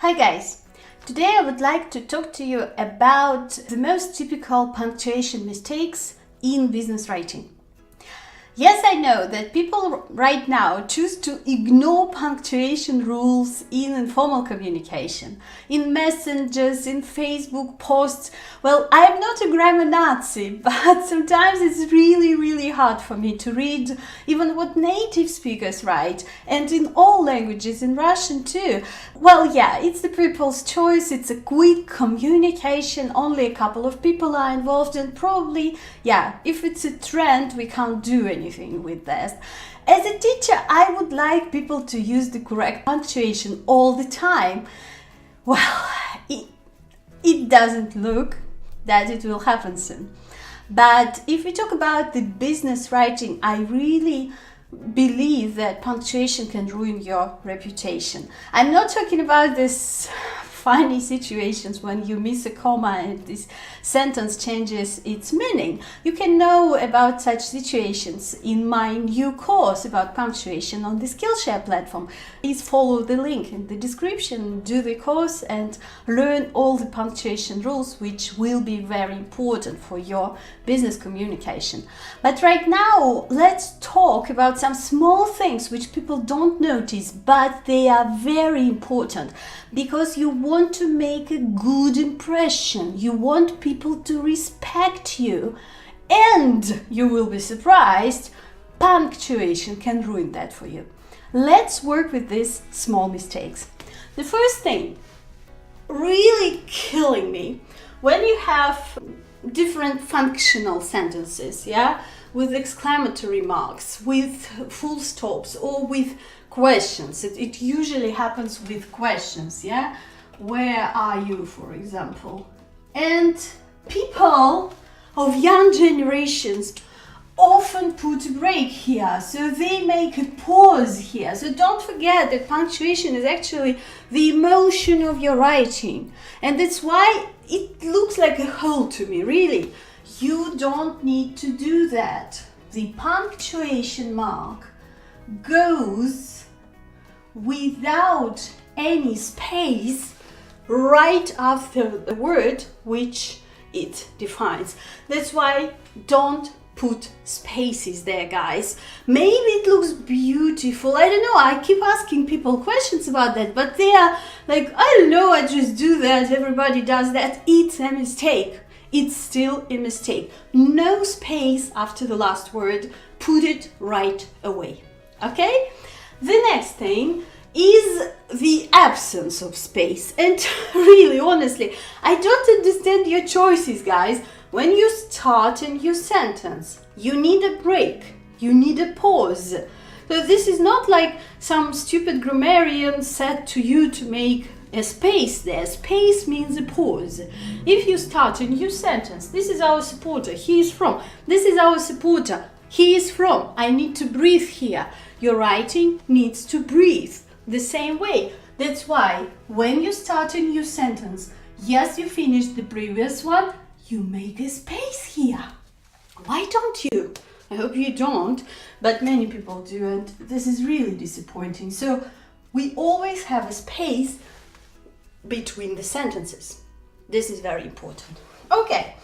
Hi guys! Today I would like to talk to you about the most typical punctuation mistakes in business writing. Yes, I know that people right now choose to ignore punctuation rules in informal communication, in messengers, in Facebook posts. Well, I'm not a grammar Nazi, but sometimes it's really hard for me to read even what native speakers write, and in all languages, in Russian too. Well, yeah, it's the people's choice, it's a quick communication, only a couple of people are involved, and probably, yeah, if it's a trend, we can't do anything with that. As a teacher, I would like people to use the correct punctuation all the time. Well, it doesn't look that it will happen soon. But if we talk about the business writing, I really believe that punctuation can ruin your reputation. I'm not talking about this funny situations when you miss a comma and this sentence changes its meaning. You can know about such situations in my new course about punctuation on the Skillshare platform. Please follow the link in the description, do the course and learn all the punctuation rules, which will be very important for your business communication. But right now, let's talk about some small things which people don't notice, but they are very important because you want to make a good impression. You want people to respect you, and you will be surprised, punctuation can ruin that for you. Let's work with these small mistakes. The first thing, really killing me, when you have different functional sentences, yeah, with exclamatory marks, with full stops, or with questions. It usually happens with questions, yeah? Where are you, for example? And people of young generations often put a break here, so they make a pause here. So don't forget that punctuation is actually the emotion of your writing, and that's why it looks like a hole to me, really. You don't need to do that. The punctuation mark goes without any space right after the word which it defines. That's why don't put spaces there, guys. Maybe it looks beautiful, I don't know, I keep asking people questions about that, but they are like, I don't know, I just do that, everybody does that. It's a mistake. It's still a mistake. No space after the last word. Put it right away. Okay? The next thing is the absence of space. And really, honestly, I don't understand your choices, guys. When you start a new sentence, you need a break. You need a pause. So this is not like some stupid grammarian said to you to make a space there. Space means a pause. If you start a new sentence, this is our supporter, he is from. This is our supporter, he is from. I need to breathe here. Your writing needs to breathe the same way. That's why when you start a new sentence, yes, you finish the previous one, you make a space here. Why don't you? I hope you don't, but many people do, and this is really disappointing. So we always have a space between the sentences. This is very important. Okay,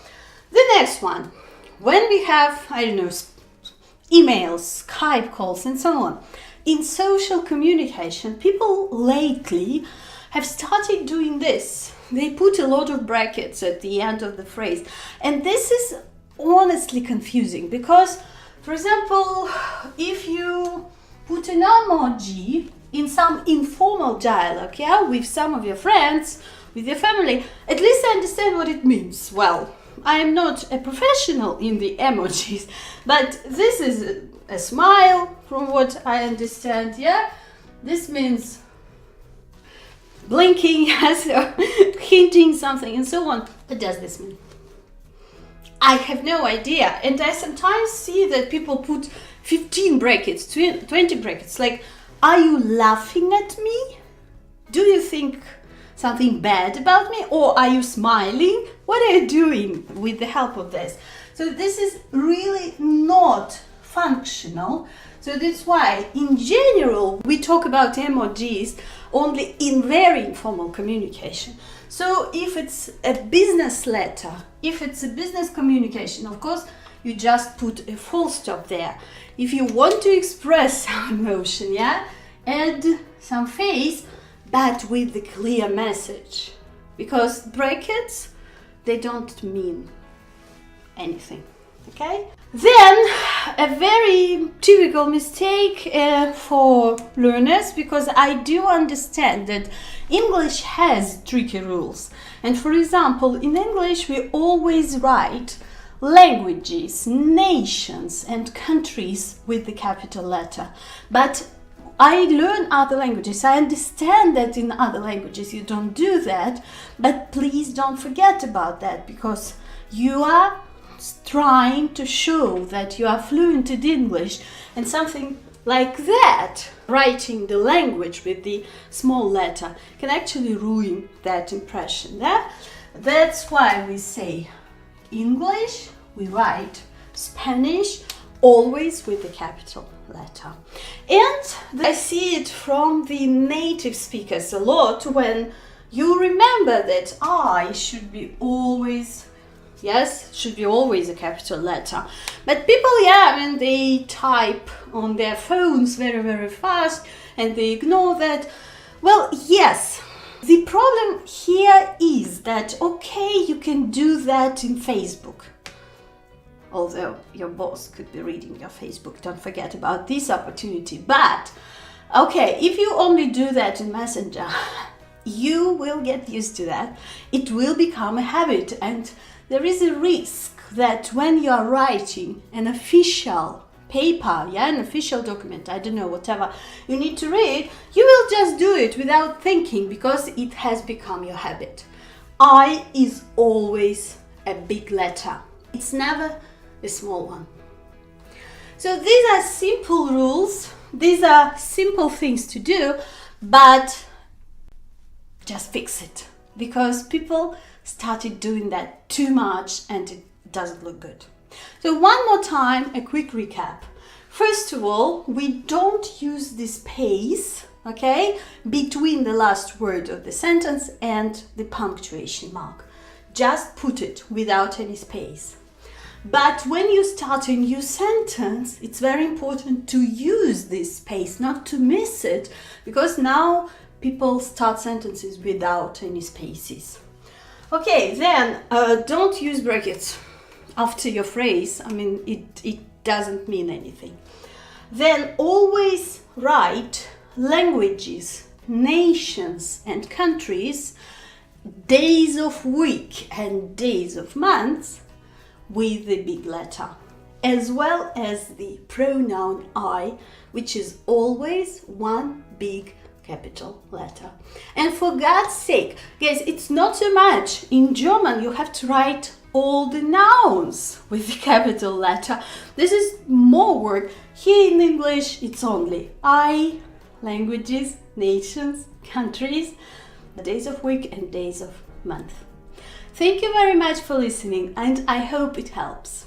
the next one. When we have, I don't know, emails, Skype calls, and so on. In social communication, people lately have started doing this. They put a lot of brackets at the end of the phrase. And this is honestly confusing because, for example, if you put an emoji in some informal dialogue, yeah, with some of your friends, with your family, at least I understand what it means. Well, I am not a professional in the emojis, but this is a smile from what I understand, yeah? This means blinking, yes, or hinting something and so on. What does this mean? I have no idea, and I sometimes see that people put 15 brackets, 20 brackets, like, are you laughing at me? Do you think something bad about me? Or are you smiling? What are you doing with the help of this? So this is really not functional. So that's why, in general, we talk about emojis only in very informal communication. So if it's a business letter, if it's a business communication, of course, you just put a full stop there. If you want to express some emotion, yeah, add some face, but with the clear message. Because brackets, they don't mean anything, okay? Then a very typical mistake for learners, because I do understand that English has tricky rules. And for example, in English we always write languages, nations and countries with the capital letter. But I learn other languages. I understand that in other languages you don't do that, but please don't forget about that, because you are trying to show that you are fluent in English, and something like that, writing the language with the small letter, can actually ruin that impression. That's why we say English, we write Spanish always with the capital letter. And I see it from the native speakers a lot, when you remember that I should be always, yes, should be always a capital letter. But people, they type on their phones very, very fast and they ignore that. Well, yes, the problem here is that, okay, you can do that in Facebook. Although your boss could be reading your Facebook, don't forget about this opportunity. But, okay, if you only do that in Messenger, you will get used to that. It will become a habit, and there is a risk that when you are writing an official paper, an official document, I don't know, whatever you need to read, you will just do it without thinking, because it has become your habit. I is always a big letter. It's never a small one. So these are simple rules, these are simple things to do, but just fix it, because people started doing that too much and it doesn't look good. So one more time, a quick recap. First of all, we don't use the space, okay, between the last word of the sentence and the punctuation mark. Just put it without any space. But when you start a new sentence, it's very important to use this space, not to miss it, because now people start sentences without any spaces. Okay, then don't use brackets after your phrase. It doesn't mean anything. Then always write languages, nations and countries, days of week and days of months with the big letter, as well as the pronoun I, which is always one big capital letter. And for God's sake, guys, it's not so much. In German, you have to write all the nouns with the capital letter. This is more work. Here in English, it's only I, languages, nations, countries, days of week and days of month. Thank you very much for listening, and I hope it helps.